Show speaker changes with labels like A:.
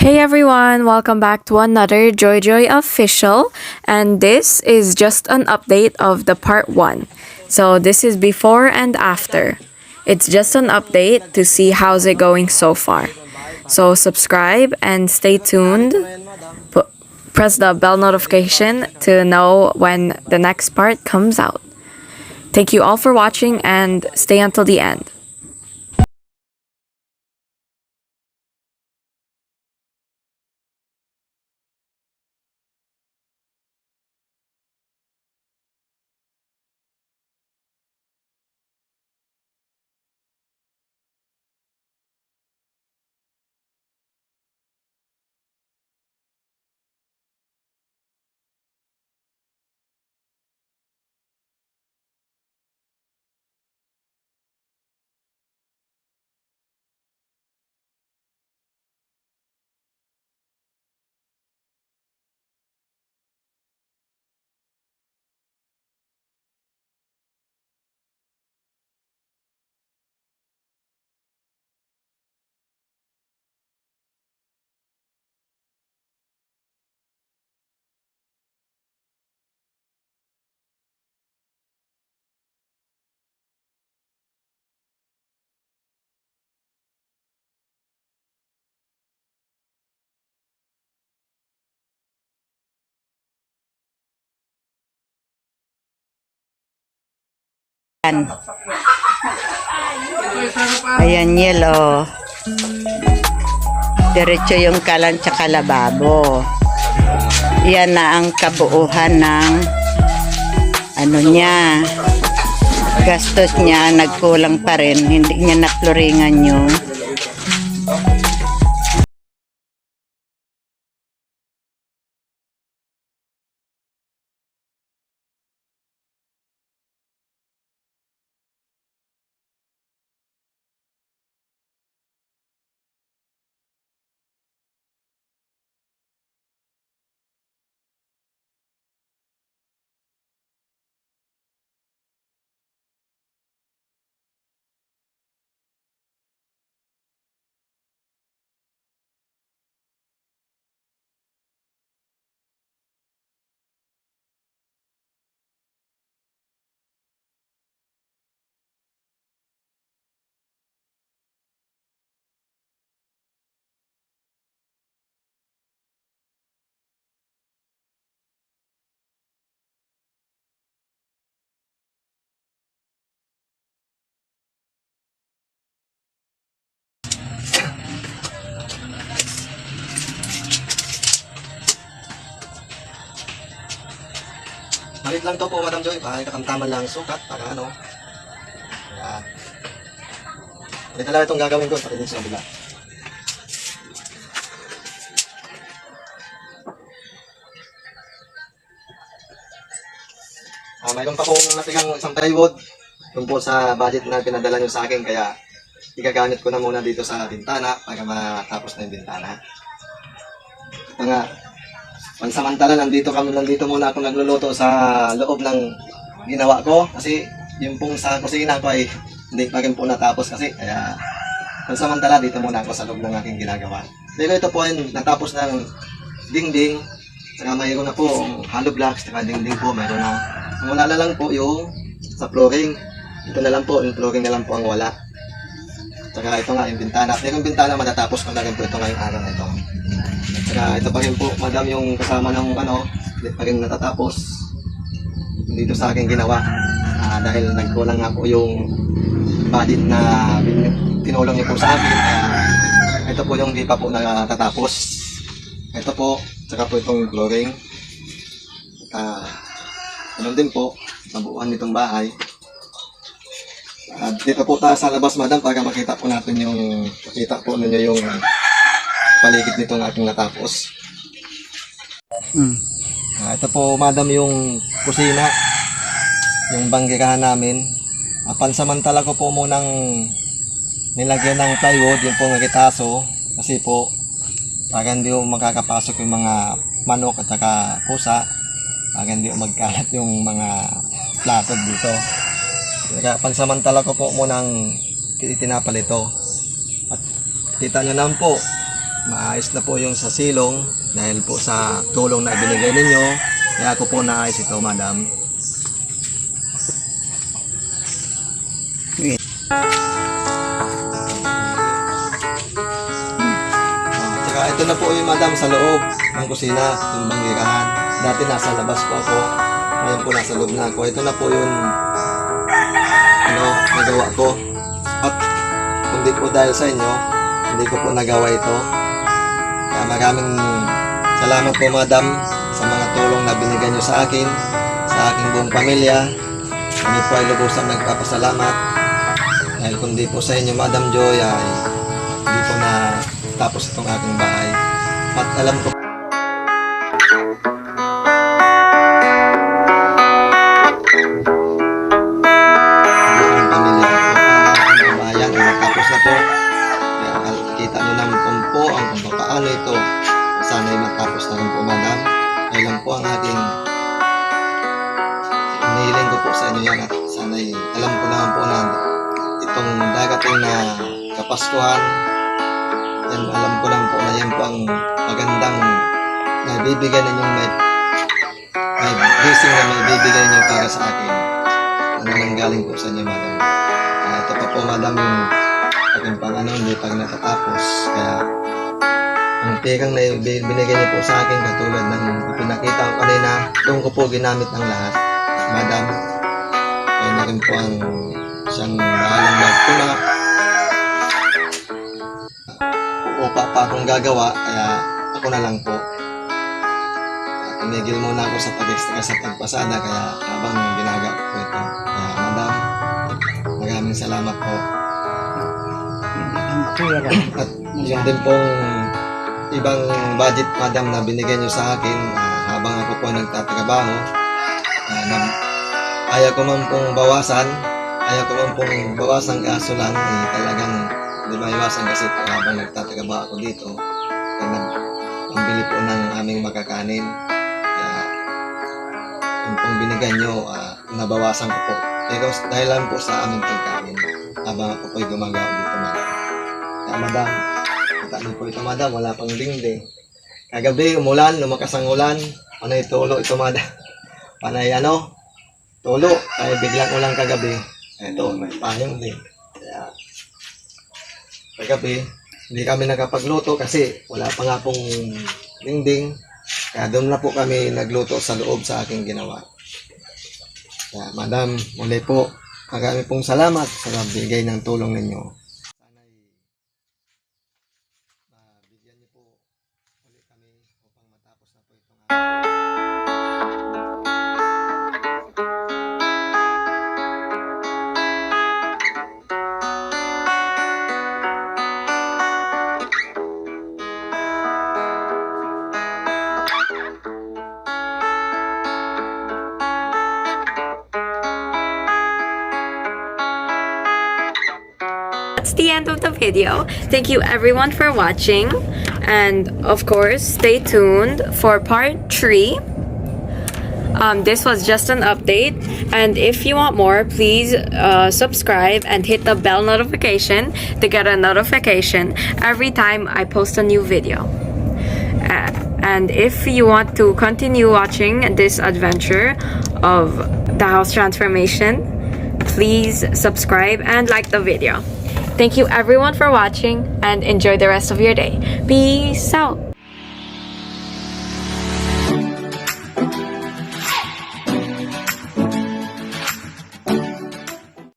A: Hey everyone, welcome back to another Joy Joy official, and this is just an update of the part 1. So this is before and after. It's just an update to see how's it going so far. So subscribe and stay tuned. Press the bell notification to know when the next part comes out. Thank you all for watching and stay until the end.
B: Ayan. Ayan, yellow. Diretso yung kalan tsaka lababo. Yan na ang kabuuhan ng ano niya. Gastos niya, nagkulang pa rin. Hindi niya nakloringan yung
C: Malit lang to po, Madam Joy, para kakamtaman lang sukat, para ano. Yan. Ito lang itong gagawin ko, pati din sa kabila. Mayroon pa pong natigang isang plywood doon po sa budget na pinadala nyo sa akin, kaya igagamit ko na muna dito sa bintana para matapos na yung bintana. Ito nga, pansamantala nandito muna ako nagluluto sa loob ng ginawa ko kasi yung pong sa kusina ko ay hindi pa rin po natapos kasi kaya pansamantala dito muna ako sa loob ng aking ginagawa. Pero ito po ay natapos ng dingding, saka mayroon na po hollow blocks, saka dingding po mayroon na. Ang wala na lang po yung sa flooring. Ito na lang po, yung flooring na lang po ang wala. Saka ito nga yung bintana. Pero yung bintana matatapos ko na rin po ito ngayong araw na ito. Saka ito pa rin po, madam, yung kasama ng ano, hindi pa rin natatapos dito sa aking ginawa. Dahil nagkulang nga po yung budget na tinulong niyo po sa akin. Ito po yung hindi pa po natatapos. Ito po, saka po itong flooring. Ganun din po, nabuuan nitong bahay. Dito po tayo sa labas, madam, para makita po natin makita po ninyo yung paligid nitong aking natapos. Ito po, madam, yung kusina, yung banggirahan namin. Pansamantala ko po munang nilagyan ng plywood, yung pong ritaso, kasi po para hindi makakapasok yung mga manok at saka pusa, para hindi magkalat yung mga plato dito. Kaya pansamantala ko po munang itinapal ito. At kita nyo naman po, maayos na po yung sa silong dahil po sa tulong na ibinigay ninyo. Kaya ako po naayos ito, madam. Tsaka ito na po yung madam sa loob ng kusina, yung banggirahan. Dati nasa labas po ako, ngayon po nasa loob na ako. Ito na po yung nagawa ko. At kundi po dahil sa inyo, hindi ko po nagawa ito. Kaya maraming salamat po madam sa mga tulong na binigay nyo sa akin, sa aking buong pamilya. Kami po ay lubusan nagpapasalamat. Dahil kundi po sa inyo, Madam Joy, ay hindi po na tapos itong aking bahay. At alam ko ang pamilya ang bayan ay matapos na po. Kaya kita nyo naman po ang kung paano ito. Sana ay matapos na rin po, Madam. Ay lang po ang aking hinihiling ko po sa inyo yan. At sana ay alam ko naman po na itong darating na Kapaskuhan, yan alam ko lang po na yan po ang magandang naibibigay ninyong may blessing na may bibigay ninyo para sa akin. Ano nang galing po sa inyo, madam. Ito pa po, madam, yung aking hindi pag natatapos. Kaya ang perang na binigay niyo po sa akin katulad ng ipinakita ko kanina, doon ko po ginamit ang lahat, madam. Kaya na rin po ang siyang bahalang magtula. Upa pa akong gagawa, kaya ako na lang po. Tumigil muna ako sa pag-extra sa pagpasada, kaya habang ginagawa ko ito. Kaya madam, maraming salamat po. At yung din pong ibang budget, madam, na binigay nyo sa akin habang ako po nagtatrabaho. Ayaw ko man pong bawasan, kaso lang, talagang di ba iwasan kasi po habang nagtatrabaho ako dito, pambili po ng aming makakanin. Kaya yung pong binigay nyo, nabawasan ko po. Pero dahil lang po sa aming pagkain habang ako po'y gumagawa dito, madam. Kaya madam, kita niyo po ito, madam, wala pang dingding. Kagabi, umulan, lumakas ang ulan. Panay tulo ito, madam. Panay tulo. Ay biglang ulan kagabi. Ito, may payong din. Kaya, kagabi, hindi kami nakapagluto kasi wala pa nga pong dingding. Kaya doon na po kami nagluto sa loob sa aking ginawa. Kaya, madam, muli po, marami pong salamat sa bigay ng tulong ninyo. Sana bigyan niyo po ulit kami upang matapos na po itong
A: That's the end of the video. Thank you everyone for watching, and of course stay tuned for part 3. This was just an update, and if you want more, please subscribe and hit the bell notification to get a notification every time I post a new video. And if you want to continue watching this adventure of the house transformation, please subscribe and like the video. Thank you everyone for watching, and enjoy the rest of your day. Peace out!